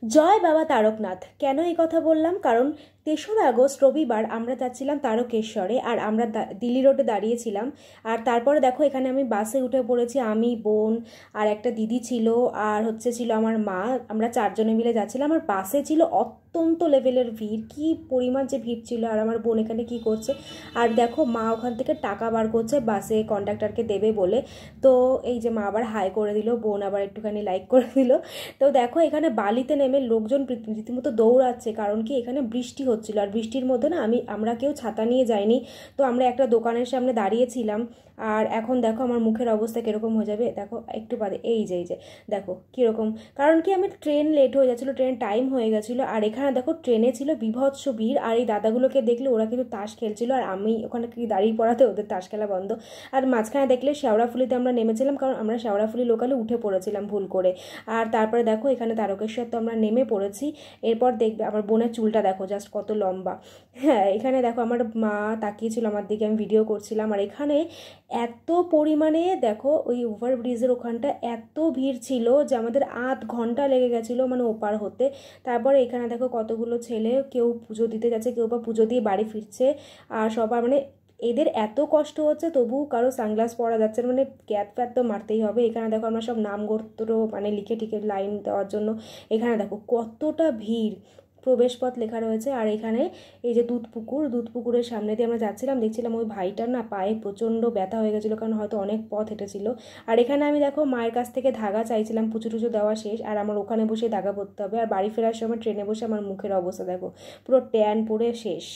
জয় বাবা তারকনাথ। কেন এই কথা বললাম? কারণ 3রা আগস্ট রবিবার আমরা যাচ্ছিলাম তারকেশ্বরে, আর আমরা দিল্লি রোডে দাঁড়িয়েছিলাম। আর তারপরে দেখো এখানে আমি বাসে উঠে পড়েছি, আমি, বোন আর একটা দিদি ছিল, আর ছিল আমার মা। আমরা 4জনে মিলে যাচ্ছিলাম। আর বাসে ছিল অত্যন্ত লেভেলের ভিড়, কি পরিমাণ যে ভিড় ছিল। আর আমার বোন এখানে কি করছে, আর দেখো মা ওখান থেকে টাকা বার করছে বাসে কন্ডাক্টরকে দেবে বলে। তো এই যে মা আবার হাই করে দিল, বোন আবার একটুখানি লাইক করে দিল। তো দেখো এখানে বালিতে নেমে লোকজন রীতিমতো দৌড়াচ্ছে, কারণ কি এখানে বৃষ্টি হচ্ছিল। আর বৃষ্টির মধ্যে না আমরা কেউ ছাতা নিয়ে যাইনি। তো আমরা একটা দোকানের সামনে দাঁড়িয়েছিলাম। আর এখন দেখো আমার মুখের অবস্থা কীরকম হয়ে যাবে, দেখো একটু বাদে। এই যে দেখো কীরকম, কারণ কি আমি ট্রেন লেট হয়ে যাচ্ছিলো, ট্রেন টাইম হয়ে গেছিলো। আর এখানে দেখো ট্রেনে ছিল বিভৎস ভিড়। আর এই দাদাগুলোকে দেখলে ওরা কিন্তু তাস খেলছিল, আর আমি ওখানে কি দাঁড়িয়ে পড়াতে ওদের তাস খেলা বন্ধ। আর মাঝখানে দেখলে শেওড়াফুলিতে আমরা নেমেছিলাম, কারণ আমরা শেওড়াফুলি লোকালে উঠে পড়েছিলাম ভুল করে। আর তারপরে দেখো এখানে তারকেশ্বর তো আমরা নেমে পড়েছি। এরপর দেখবে আমার বোনের চুলটা দেখো জাস্ট কত লম্বা। হ্যাঁ, এখানে দেখো আমার মা তাকিয়েছিল আমার দিকে, আমি ভিডিও করছিলাম। আর এখানে এত পরিমাণে দেখো ওই ওভারব্রিজের ওখানটা এত ভিড় ছিল যে আমাদের আধ ঘন্টা লেগে গেছিলো মানে ওপার হতে। তারপরে এখানে দেখো কতগুলো ছেলে, কেউ পুজো দিতে যাচ্ছে, কেউ বা পুজো দিয়ে বাড়ি ফিরছে। আর সবার মানে এদের এত কষ্ট হচ্ছে, তবুও কারো সানগ্লাস পরা যাচ্ছে না, মানে ক্যাপ ফ্যাপ তো মারতেই হবে। এখানে দেখো আমরা সব নাম গোত্র মানে লিখে টিকে লাইন দেওয়ার জন্য। এখানে দেখো কতটা ভিড়, প্রবেশপথ লেখা রয়েছে। আর এখানে এই যে দুধপুকুরের সামনে দিয়ে আমরা যাচ্ছিলাম, দেখছিলাম ওই ভাইটার না পায়ে প্রচণ্ড ব্যথা হয়ে গেছিলো, কারণ হয়তো অনেক পথ হেঁটেছিল। আর এখানে আমি দেখো মায়ের কাছ থেকে ধাগা চাইছিলাম, পুজো টুজো দেওয়া শেষ, আর আমার ওখানে বসে ধাগা পরতে হবে। আর বাড়ি ফেরার সময় ট্রেনে বসে আমার মুখের অবস্থা দেখো, পুরো ট্যান পড়ে শেষ।